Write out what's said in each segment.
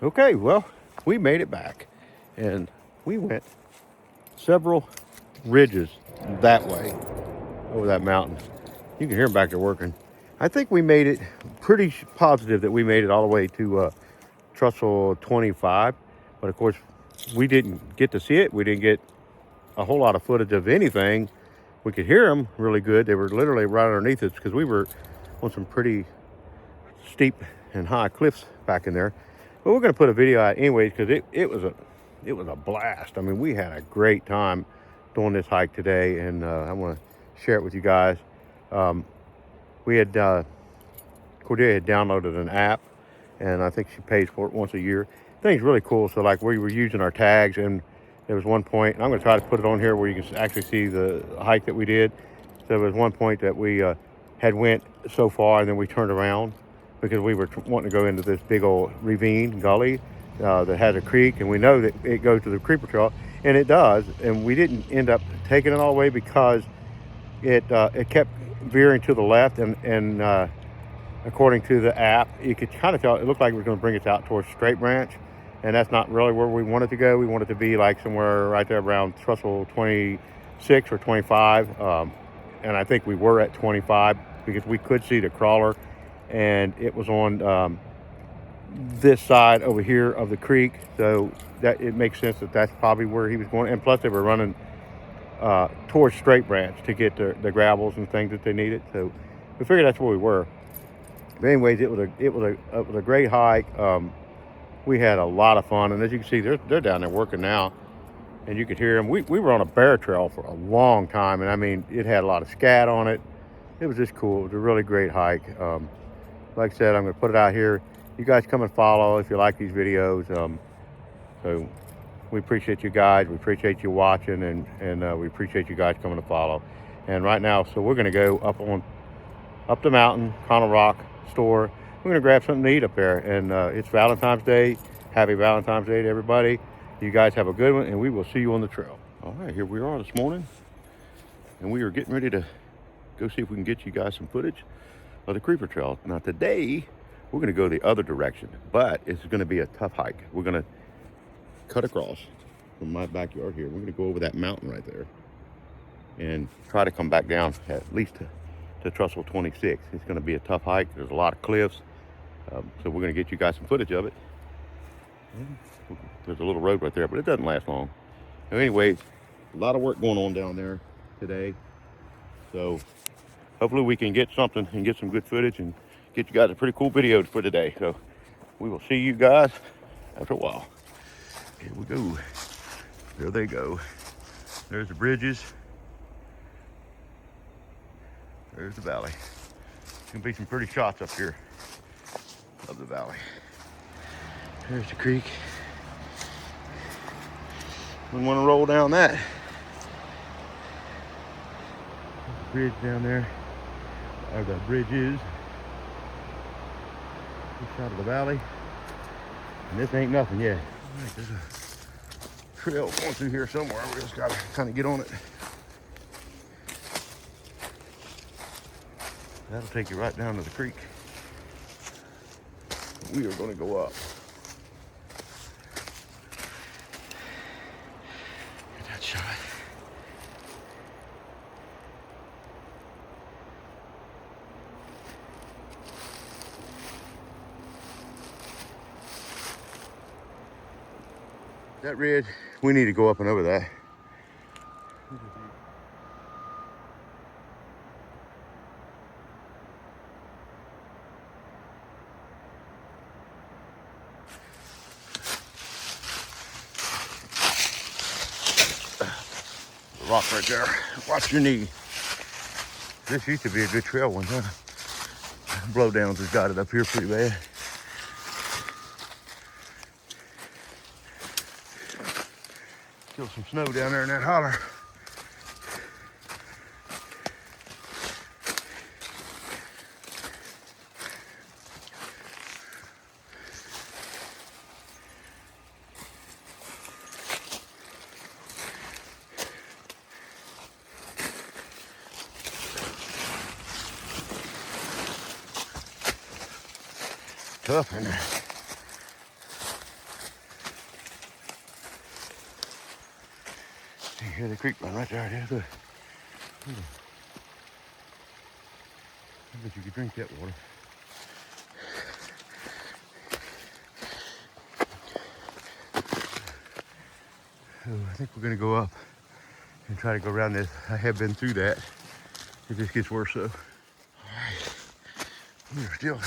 Okay, well, we made it back, and we went several ridges that way over that mountain. You can hear them back there working. I think we made it pretty positive that we made it all the way to Trestle 25, but of course we didn't get to see it. We didn't get a whole lot of footage of anything. We could hear them really good. They were literally right underneath us because we were on some pretty steep and high cliffs back in there. But we're going to put a video out anyways because it was a blast. I mean, we had a great time doing this hike today, and I want to share it with you guys. We had Cordelia had downloaded an app, and I think she pays for it once a year. The thing's really cool. So like we were using our tags, and there was one point, and I'm going to try to put it on here where you can actually see the hike that we did. So there was one point that we had went so far, and then we turned around because we were wanting to go into this big old ravine gully that has a creek, and we know that it goes to the creeper trail, and it does. And we didn't end up taking it all the way because it kept veering to the left, and according to the app, you could kind of tell it looked like it was going to bring us out towards Straight Branch, and that's not really where we wanted to go. We wanted to be like somewhere right there around Trestle 26 or 25, and I think we were at 25 because we could see the crawler, and it was on this side over here of the creek, so that it makes sense that that's probably where he was going. And plus they were running towards Straight Branch to get the gravels and things that they needed, so we figured that's where we were. But anyways, it was a great hike. We had a lot of fun, and as you can see, they're down there working now, and you could hear them. We were on a bear trail for a long time, and I mean, it had a lot of scat on it. It was just cool. It was a really great hike. Like I said, I'm going to put it out here. You guys come and follow if you like these videos. So we appreciate you guys. We appreciate you watching, and we appreciate you guys coming to follow. And right now, so we're going to go up the mountain, Connell Rock store. We're going to grab something to eat up there. And it's Valentine's Day. Happy Valentine's Day to everybody. You guys have a good one, and we will see you on the trail. All right, here we are this morning, and we are getting ready to go see if we can get you guys some footage of the creeper trail. Now today, we're going to go the other direction, but it's going to be a tough hike. We're going to cut across from my backyard here. We're going to go over that mountain right there and try to come back down at least to Trestle 26. It's going to be a tough hike. There's a lot of cliffs, so we're going to get you guys some footage of it. There's a little road right there, but it doesn't last long. So anyways, a lot of work going on down there today, so hopefully we can get something and get some good footage and get you guys a pretty cool video for today. So we will see you guys after a while. Here we go. There they go. There's the bridges. There's the valley. There's gonna be some pretty shots up here of the valley. There's the creek. We want to roll down that. Bridge down there. There the bridge is. This side of the valley. And this ain't nothing yet. All right, there's a trail going through here somewhere. We just gotta kind of get on it. That'll take you right down to the creek. We are gonna go up. Get that shot. That ridge, we need to go up and over that. The rock right there. Watch your knee. This used to be a good trail one time. Blowdowns has got it up here pretty bad. Still some snow down there in that holler. Tough in there. Hear the creek run right there. There's a, I bet you could drink that water. So I think we're gonna go up and try to go around this. I have been through that. It just gets worse though. All right, we're still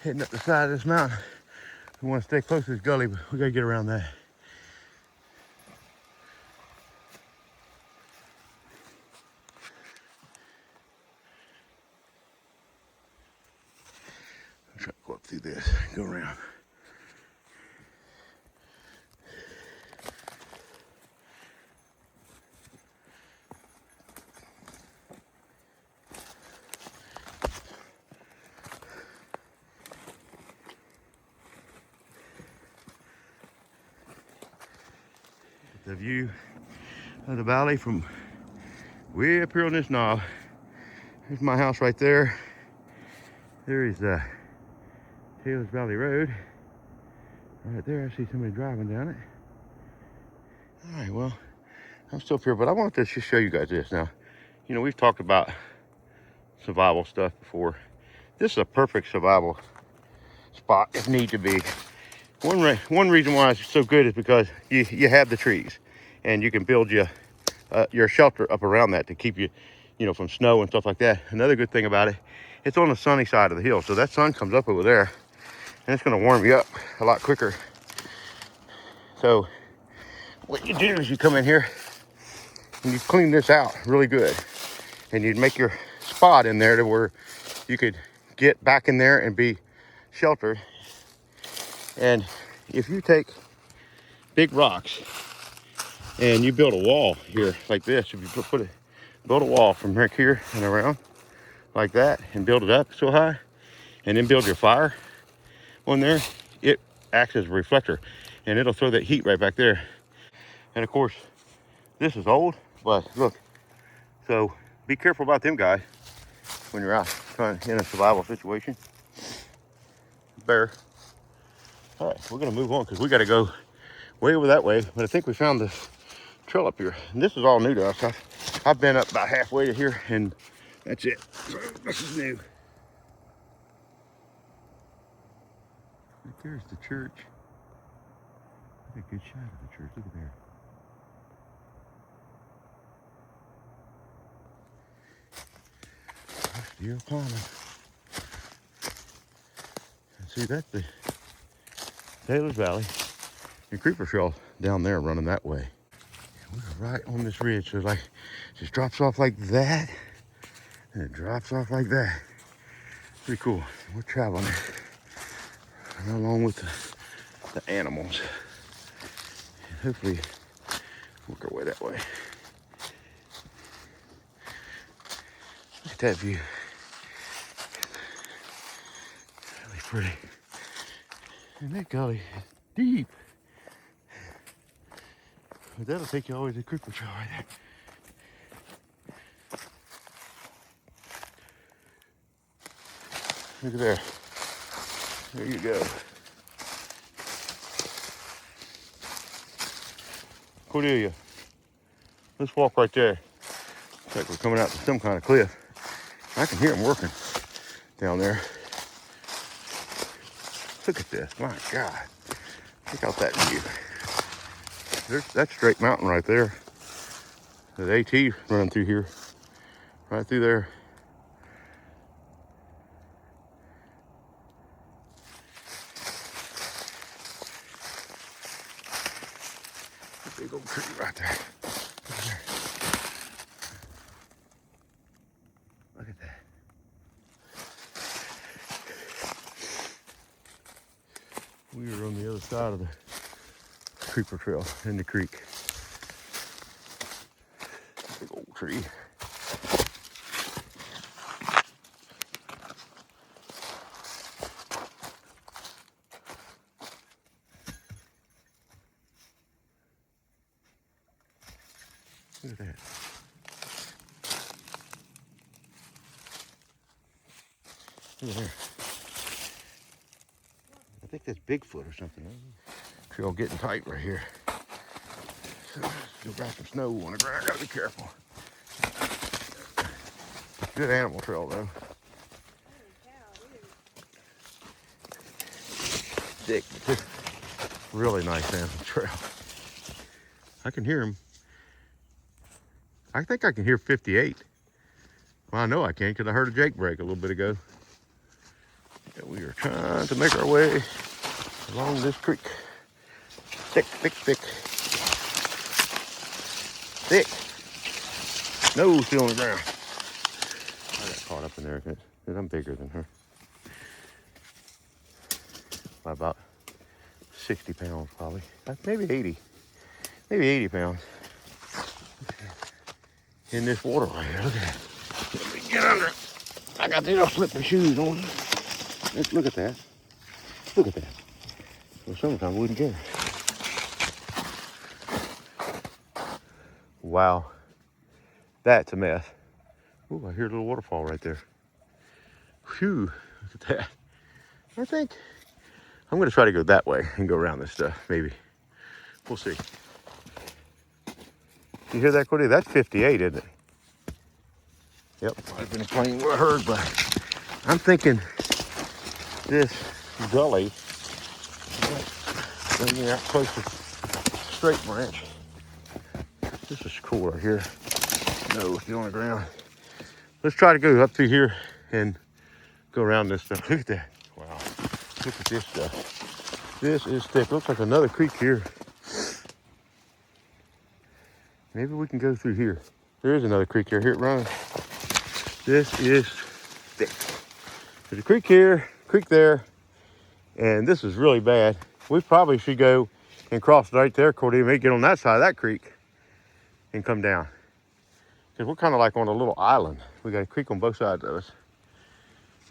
heading up the side of this mountain. We want to stay close to this gully, but we gotta get around that. I'm trying to go up through this, go around. The view of the valley from way up here on this knob. There's my house right there. There is Taylor's Valley Road. Right there, I see somebody driving down it. All right, well, I'm still up here, but I wanted to just show you guys this now. You know, we've talked about survival stuff before. This is a perfect survival spot if need to be. One reason why it's so good is because you have the trees, and you can build your shelter up around that to keep you, you know, from snow and stuff like that. Another good thing about it, it's on the sunny side of the hill, so that sun comes up over there, and it's going to warm you up a lot quicker. So what you do is you come in here and you clean this out really good, and you'd make your spot in there to where you could get back in there and be sheltered. And if you take big rocks and you build a wall here like this, if you build a wall from right here and around like that and build it up so high, and then build your fire on there, it acts as a reflector and it'll throw that heat right back there. And of course, this is old, but look, so be careful about them guys when you're out trying in a survival situation. Bear. All right, we're gonna move on because we gotta go way over that way, but I think we found the trail up here. And this is all new to us. I've been up about halfway to here, and that's it. This is new. Right there's the church. Got a good shot of the church. Look at there. Still climbing. And see, that's the Taylor's Valley. And Creeper Trail down there running that way. And we're right on this ridge, so like it just drops off like that, and it drops off like that. Pretty cool. We're traveling along with the animals. And hopefully work our way that way. Look at that view. Really pretty. And that gully is deep. But that'll take you all the way to the Creeper Trail right there. Look at there. There you go. Cordelia, let's walk right there. Looks like we're coming out to some kind of cliff. I can hear them working down there. Look at this, my God. Check out that view. That's straight mountain right there. The AT running through here, right through there. Big old tree right there. Look at that. We are on the other side of the Creeper Trail in the creek. Big old tree. Look at that. Look at there. I think that's Bigfoot or something. Trail getting tight right here. Still got some snow on the ground. Gotta be careful. Good animal trail though. Thick, really nice animal trail. I can hear him. I think I can hear 58. Well, I know I can because I heard a Jake break a little bit ago. And we are trying to make our way along this creek. Thick, thick, thick. Thick. Nose still on the ground. I got caught up in there because I'm bigger than her. By about 60 pounds probably. Maybe 80. Maybe 80 pounds. In this water right here. Look at that. Let me get under it. I got these little slippery shoes on. Let's look at that. Look at that. Well, sometimes I wouldn't care. Wow. That's a mess. Ooh, I hear a little waterfall right there. Phew. Look at that. I think I'm going to try to go that way and go around this stuff, maybe. We'll see. You hear that, Cody? That's 58, isn't it? Yep, might have been a plane what I heard, but I'm thinking this gully is bringing out close to Straight Branch. This is cool right here. No, still on the ground. Let's try to go up through here and go around this stuff. Look at that. Wow. Look at this stuff. This is thick. Looks like another creek here. Maybe we can go through here. There is another creek here. Here it runs. This is thick. There's a creek here, creek there, and this is really bad. We probably should go and cross right there, Cordy, and maybe get on that side of that creek and come down. Because we're kind of like on a little island. We got a creek on both sides of us.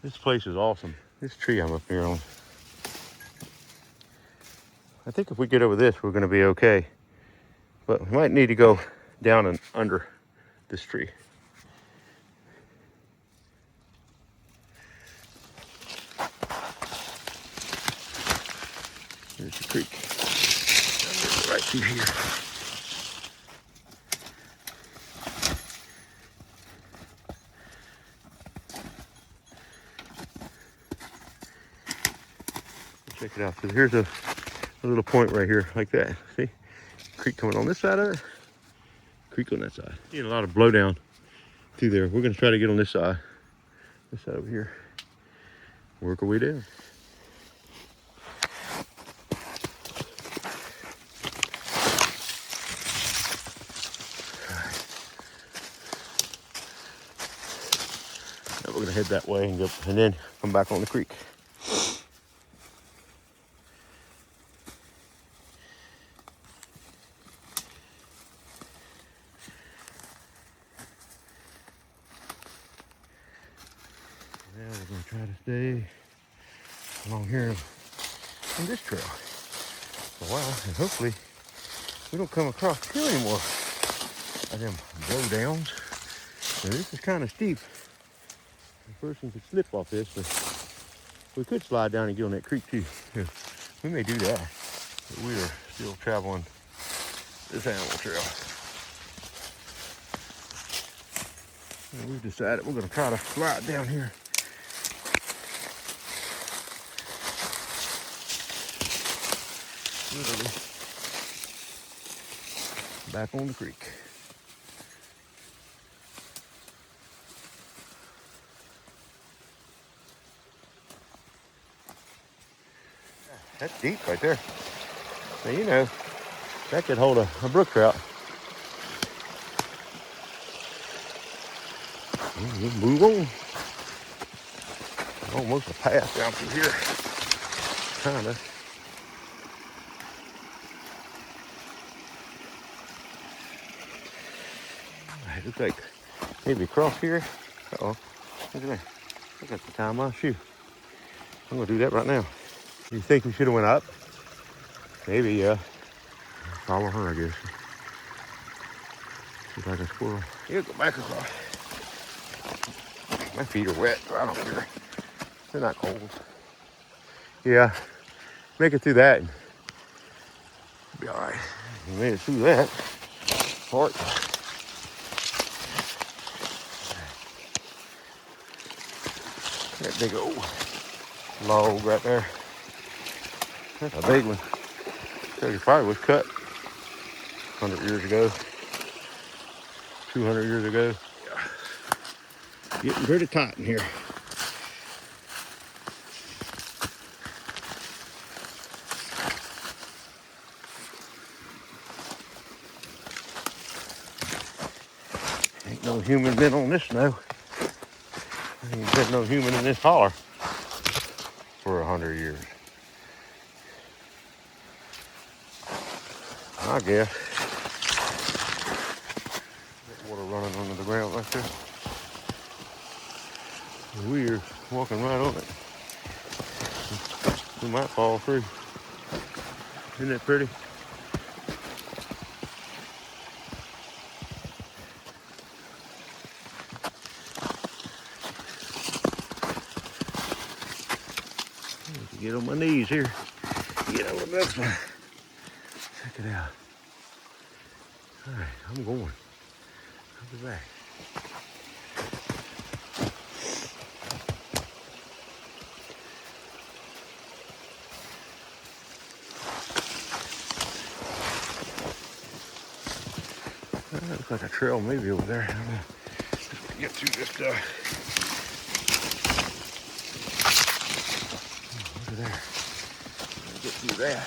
This place is awesome. This tree I'm up here on. I think if we get over this, we're going to be okay. But we might need to go down and under this tree. There's the creek. Right through here. Check it out. So here's a little point right here, like that. See? Creek coming on this side of it. Creek on that side. Getting a lot of blowdown through there. We're going to try to get on this side. This side over here. Work our way down. Now we're going to head that way and go, and then come back on the creek. Now we're going to try to stay along here on this trail for a while, and hopefully we don't come across here anymore of them blowdowns. Now this is kind of steep. A person could slip off this, but we could slide down and get on that creek too. Yeah, we may do that, but we are still traveling this animal trail. And we've decided we're going to try to slide down here. Literally back on the creek. That's deep right there. Now, you know, that could hold a brook trout. We'll move on. Almost a path down through here. Kinda. It looks like maybe across here. Uh-oh. Look at that. Look at the time of my shoe. I'm gonna do that right now. You think we should have went up? Maybe, yeah. Follow her, I guess. She's like a squirrel. Yeah, go back across. My feet are wet, but I don't care. They're not cold. Yeah, make it through that. Be all right. We made it through that part. That big old log right there. That's a big one. It probably was cut 100 years ago, 200 years ago. Getting pretty tight in here. Ain't no human been on this snow. Ain't been no human in this holler for 100 years. I guess. Water running under the ground right there. We're walking right on it. We might fall through. Isn't that pretty? Get on my knees here. Get over this one. Check it out. All right, I'm going. I'll be back. That looks like a trail maybe over there. I'm gonna get through this stuff. Over there. Get through that.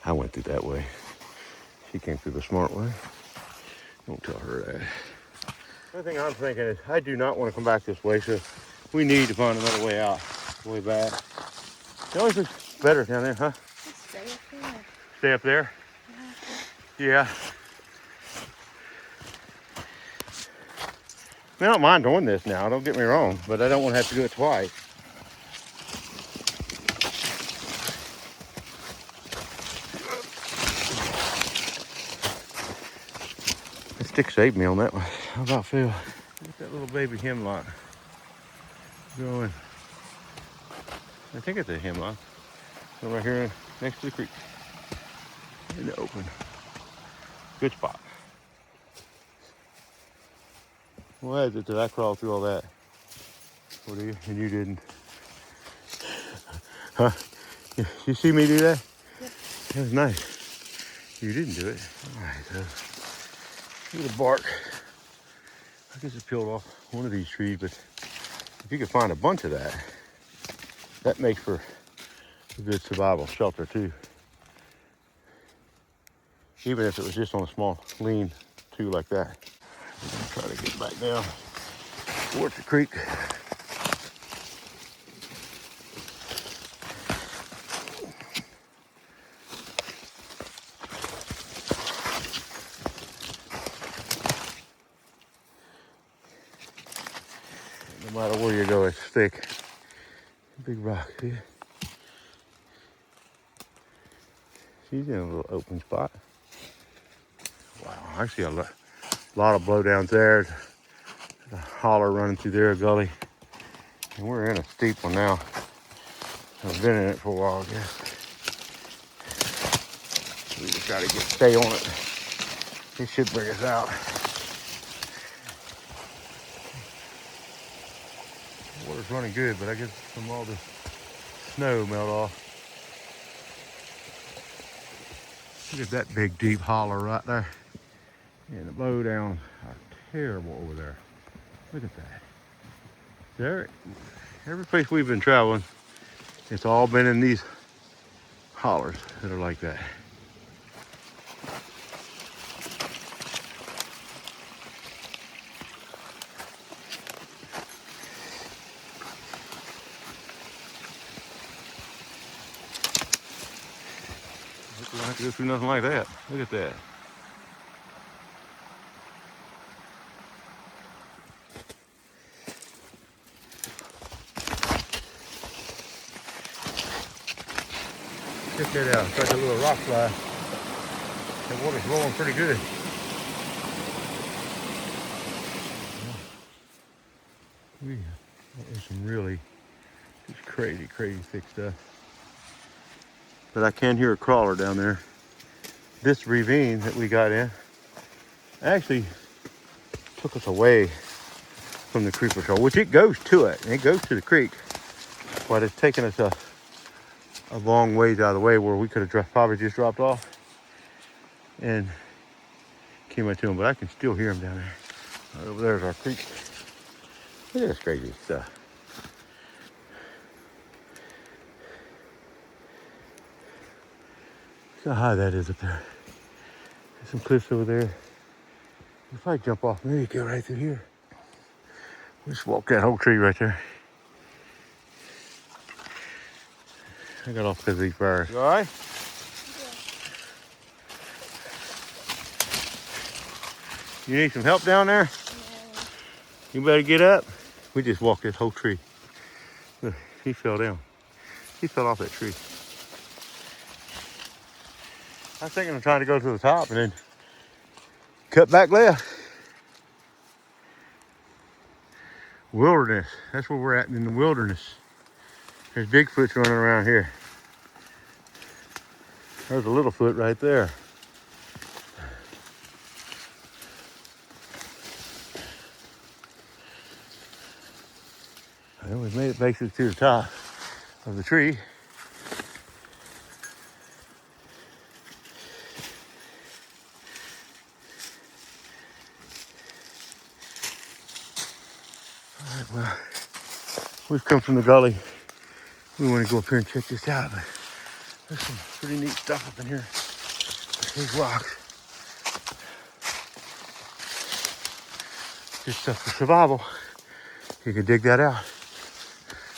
I went through that way. She came through the smart way. Don't tell her that. The only thing I'm thinking is I do not want to come back this way, so we need to find another way out. Way back. It always looks better down there, huh? Stay up there. Stay up there? Yeah. I don't mind doing this now, don't get me wrong, but I don't want to have to do it twice. The stick saved me on that one. How about Phil? Look at that little baby hemlock growing. I think it's a hemlock. So right here next to the creek. In the open. Good spot. Why is it that I crawled through all that? What are you? And you didn't? Huh? You see me do that? Yep. That was nice. You didn't do it. All right, so look at the bark. I guess it peeled off one of these trees, but if you could find a bunch of that, that makes for a good survival shelter too. Even if it was just on a small lean-to like that. I'm gonna try to get back down towards the creek. No matter where you go, it's thick. Big rock here. She's in a little open spot. Wow, I see a lot of blowdowns there. There's a holler running through there, a gully. And we're in a steep one now. I've been in it for a while, I guess. We just gotta stay on it. It should bring us out. Water's running good, but I guess from all the snow melt off. Look at that big deep holler right there. And the blowdowns are terrible over there. Look at that. There, every place we've been traveling, it's all been in these hollers that are like that. We don't have to go through nothing like that. Look at that. Check that out. It's like a little rock slide. The water's rolling pretty good. That was some really just crazy, crazy thick stuff. But I can hear a crawler down there. This ravine that we got in actually took us away from the creek patrol, which it goes to it. It goes to the creek, but it's taken us a long ways out of the way where we could have probably just dropped off and came up to them. But I can still hear them down there. Right over there's our creek. Look at this crazy stuff. Look how high that is up there. There's some cliffs over there. We'll probably jump off, maybe go right through here. We'll just walk that whole tree right there. I got off because of these fires. You all right? Yeah. You need some help down there? No. You better get up. We just walked this whole tree. Look, he fell down. He fell off that tree. I was thinking of trying to go to the top and then cut back left. Wilderness. That's where we're at, in the wilderness. There's Bigfoots running around here. There's a little foot right there. And we've made it basically to the top of the tree. All right, well, we've come from the gully. We want to go up here and check this out. But there's some pretty neat stuff up in here. These rocks. Just stuff for survival. You can dig that out.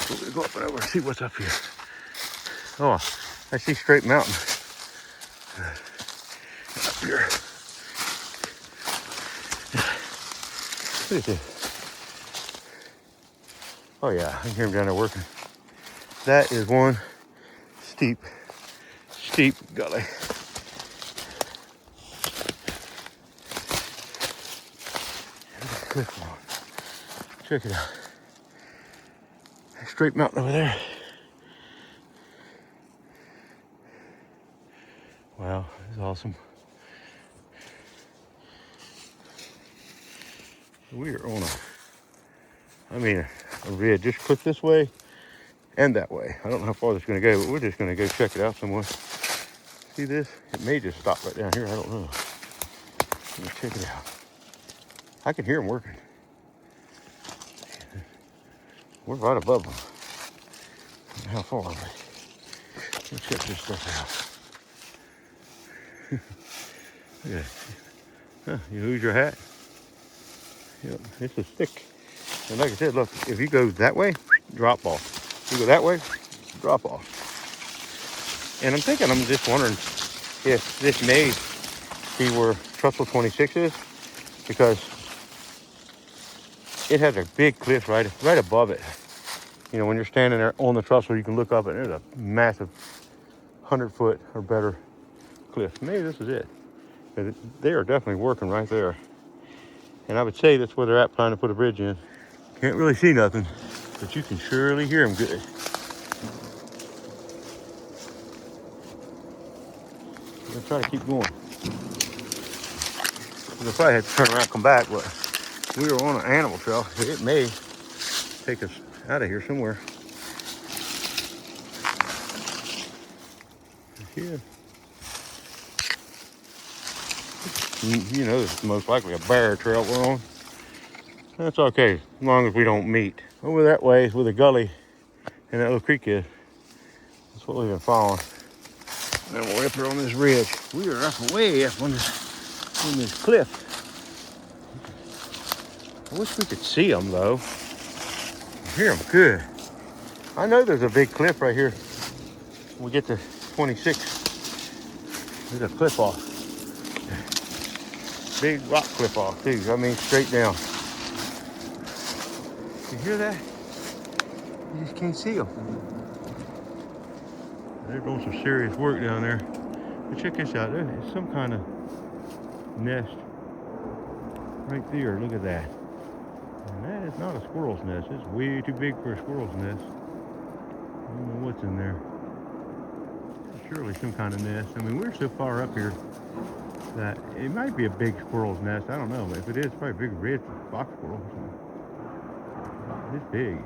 We're gonna go up and over and see what's up here. Oh, I see straight mountain. Up here. Look at this. Oh yeah, I can hear him down there working. That is one steep gully. Cliff wall. Check it out. Straight mountain over there. Wow, it's awesome. We are on a ridge. Just clip this way and that way. I don't know how far this is going to go, but we're just going to go check it out somewhere. See this? It may just stop right down here. I don't know. Let's check it out. I can hear them working. We're right above them. How far are they? Let's check this stuff out. Look at that. Huh, you lose your hat? Yep, it's a stick. And like I said, look, if you go that way, drop off. You go that way, drop off. And I'm just wondering if this may be where Trussell 26 is, because it has a big cliff right above it. You know, when you're standing there on the Trussell, you can look up and there's a massive 100-foot or better cliff. Maybe this is it. They are definitely working right there. And I would say that's where they're at, trying to put a bridge in. Can't really see nothing, but you can surely hear them good. I'm gonna try to keep going. We'll probably have to turn around and come back, but we are on an animal trail. It may take us out of here somewhere. Here. You know, it's most likely a bear trail we're on. That's okay, as long as we don't meet. Over that way is where the gully and that little creek is. That's what we've been following. And then we're up here on this ridge. We are up way up on this cliff. I wish we could see them though. I hear them good. I know there's a big cliff right here. When we get to 26. There's a cliff off. Big rock cliff off too. I mean straight down. You hear that? You just can't see them. They're doing some serious work down there. But check this out. There's some kind of nest right there. Look at that. And that It's not a squirrel's nest. It's way too big for a squirrel's nest. I don't know what's in there. Surely some kind of nest. I mean, we're so far up here that it might be a big squirrel's nest. I don't know. But if it is, it's probably a big red fox squirrel. It's big.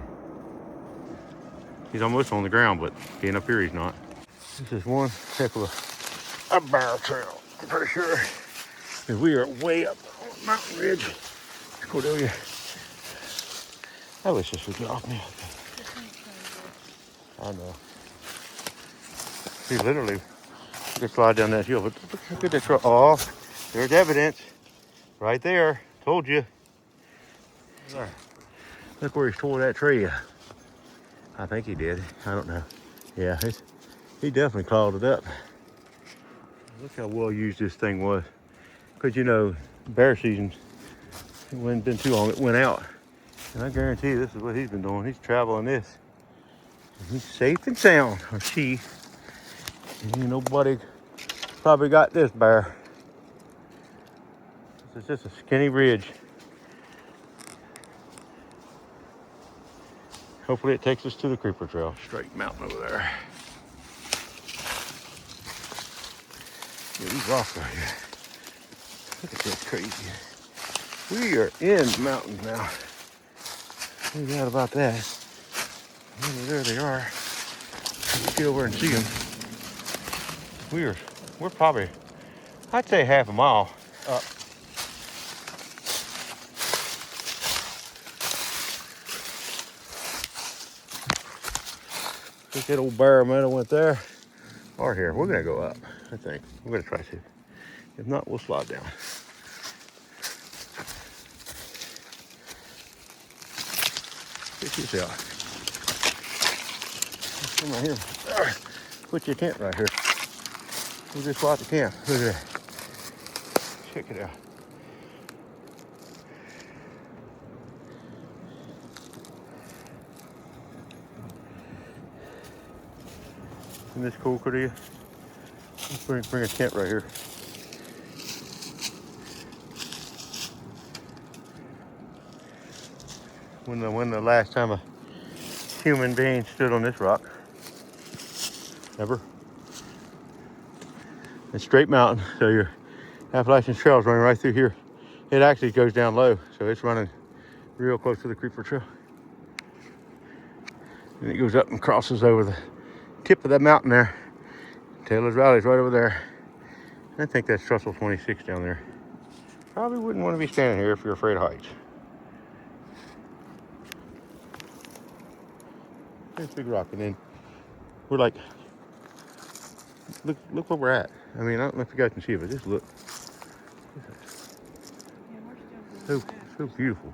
He's almost on the ground, but being up here, he's not. This is one heck of a bear trail, I'm pretty sure. Because we are way up on Mountain Ridge. Cordelia. I wish this would get off me. I know. See, literally, you can slide down that hill, but look at this trail. Oh, there's evidence. Right there. Told you. Look where he tore that tree. I think he did. I don't know. Yeah, he definitely clawed it up. Look how well used this thing was. Because, you know, bear season, it wasn't been too long, it went out. And I guarantee you this is what he's been doing. He's traveling this. And he's safe and sound, or she. And nobody probably got this bear. This is just a skinny ridge. Hopefully it takes us to the creeper trail. Straight mountain over there. Yeah, these rocks right here. Look at this crazy. We are in the mountains now. No doubt about that. Oh, there they are. Let's get over and see them. We're probably, I'd say half a mile up. I think that old bear might have went there or here. We're gonna go up, I think. We're gonna try to. If not, we'll slide down. Check this out. Come right here. Put your tent right here. We'll just spot the camp. Look at that. Check it out. Isn't this cool, Cordelia? Let's bring a tent right here. When the last time a human being stood on this rock? Ever? It's straight mountain, so your Appalachian Trail is running right through here. It actually goes down low, so it's running real close to the creeper trail. And it goes up and crosses over the tip of that mountain there. Taylor's Valley's right over there. I think that's Trussell 26 down there. Probably wouldn't want to be standing here if you're afraid of heights. There's a big rock, and then we're like, look where we're at. I mean, I don't know if you guys can see it, but just look. So beautiful.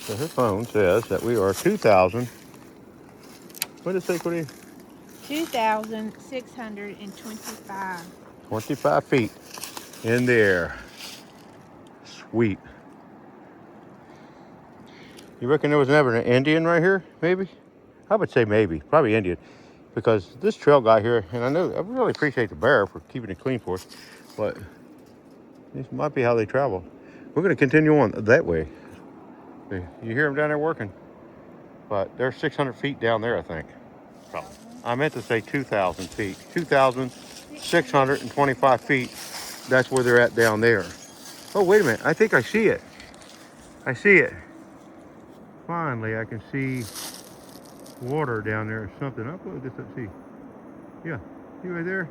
So her phone says that we are 2,000. What did it say, Cordelia? 2,625. 25 feet in the air. Sweet. You reckon there was never an Indian right here? Maybe? I would say maybe. Probably Indian. Because this trail got here, and I really appreciate the bear for keeping it clean for us, but this might be how they travel. We're going to continue on that way. You hear them down there working, but they're 600 feet down there, I think. Probably. I meant to say 2,000 feet. 2,625 feet. That's where they're at down there. Oh, wait a minute. I think I see it. I see it. Finally, I can see water down there or something. I'll put this up, see. Yeah, see right there?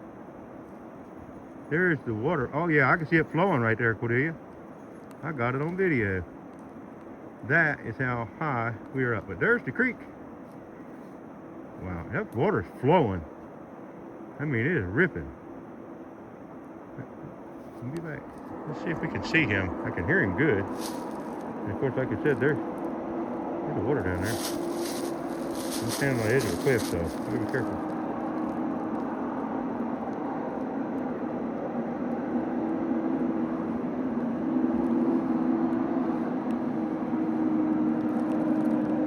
There's the water. Oh yeah, I can see it flowing right there, Cordelia. I got it on video. That is how high we are up. But there's the creek. Wow, that water's flowing. I mean, it is ripping. Let me get back. Let's see if we can see him. I can hear him good. And of course, like I said, there's the water down there. I'm standing on the edge of a cliff, so gotta be careful.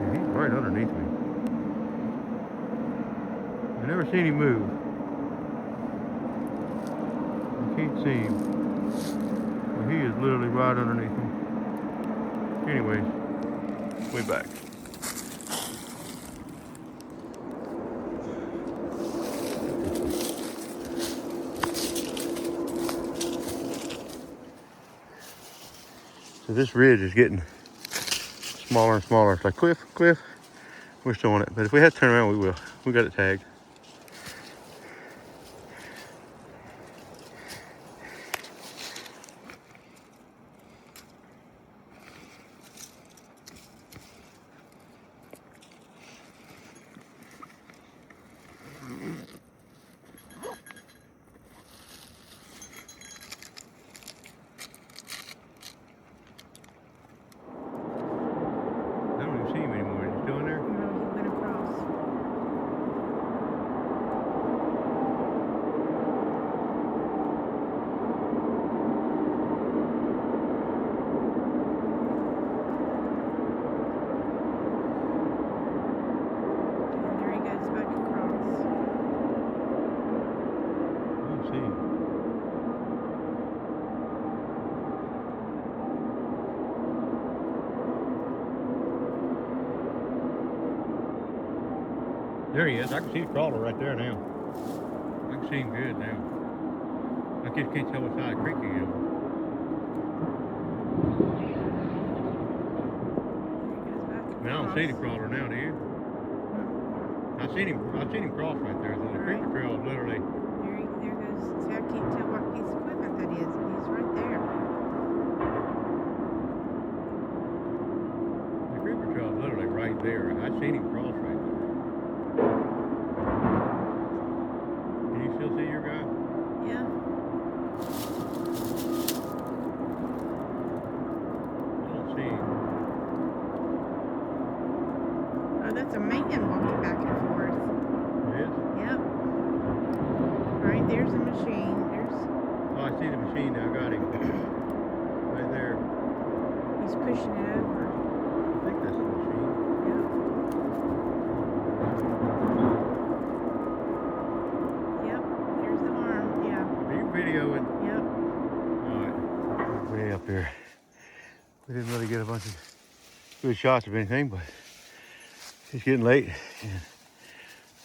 Yeah, he's right underneath me. I've never seen him move. I can't see him. But he is literally right underneath me. Anyways, way back. So this ridge is getting smaller and smaller. It's like cliff, we're still on it. But if we have to turn around, we will. We got it tagged. I don't even see him anymore. Is he still in there? No, he went across. And there he goes back across. I don't see him. There he is. I can see the crawler right there now. I can see him good now. I just can't tell what side of the creek he is. I mean, I don't see the crawler now, do you? I seen him cross right there. So the Kiewit Trail is literally. There goes. See, I can't tell what piece of equipment that is, but he's right there. The Kiewit Trail is literally right there. I seen him cross right there. Can you still see your guy? Yeah. I don't see him. Oh, that's a man walking back and forth. It is? Yep. Right, there's the machine. There's. Oh, I see the machine now. I got him. Right there. He's pushing it over. I think that's the machine. Yep. Yep. There's the arm. Yeah. Are you videoing? Yep. Alright. Way up here. We didn't really get a bunch of good shots of anything, but it's getting late and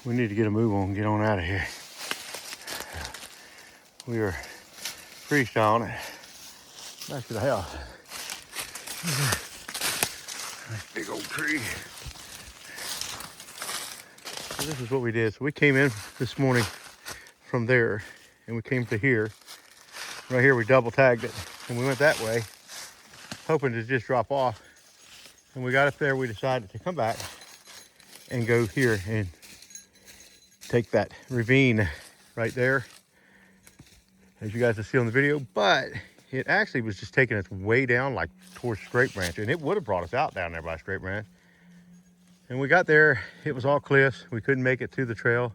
we need to get a move on and get on out of here. We are freestyling it back to the house. Nice big old tree. So this is what we did. So we came in this morning from there and we came to here. Right here we double tagged it and we went that way, hoping to just drop off. And we got up there, we decided to come back and go here and take that ravine right there, as you guys can see on the video. But it actually was just taking us way down, like towards Scrape Branch, and it would have brought us out down there by Scrape Branch. And we got there, it was all cliffs. We couldn't make it to the trail.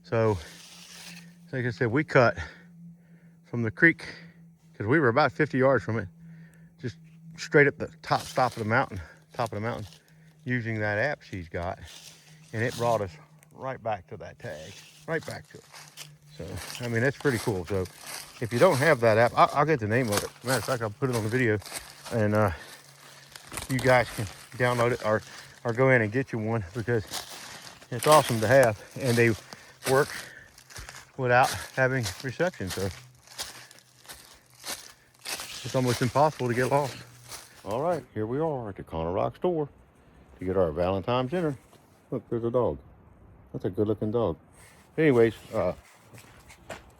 So, like I said, we cut from the creek, because we were about 50 yards from it, just straight up the top of the mountain, using that app she's got. And it brought us right back to that tag, right back to it. So, I mean, that's pretty cool. So if you don't have that app, I'll get the name of it. Matter of fact, I'll put it on the video and you guys can download it or go in and get you one, because it's awesome to have and they work without having reception. So it's almost impossible to get lost. All right, here we are at the Corner Rock store to get our Valentine's dinner. Look, there's a dog. That's a good looking dog. Anyways, I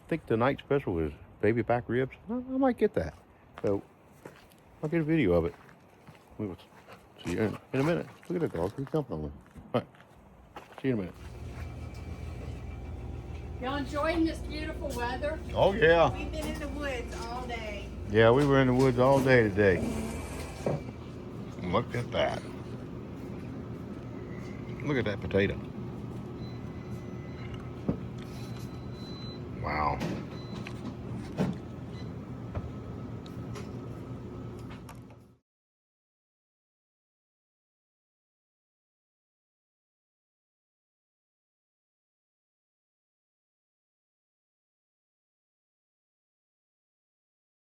think the night special is baby back ribs. I might get that. So I'll get a video of it. We will see you in a minute. Look at the dog. He's jumping on me. All right. See you in a minute. Y'all enjoying this beautiful weather? Oh, yeah. We've been in the woods all day. Yeah, we were in the woods all day today. Look at that. Look at that potato. Wow.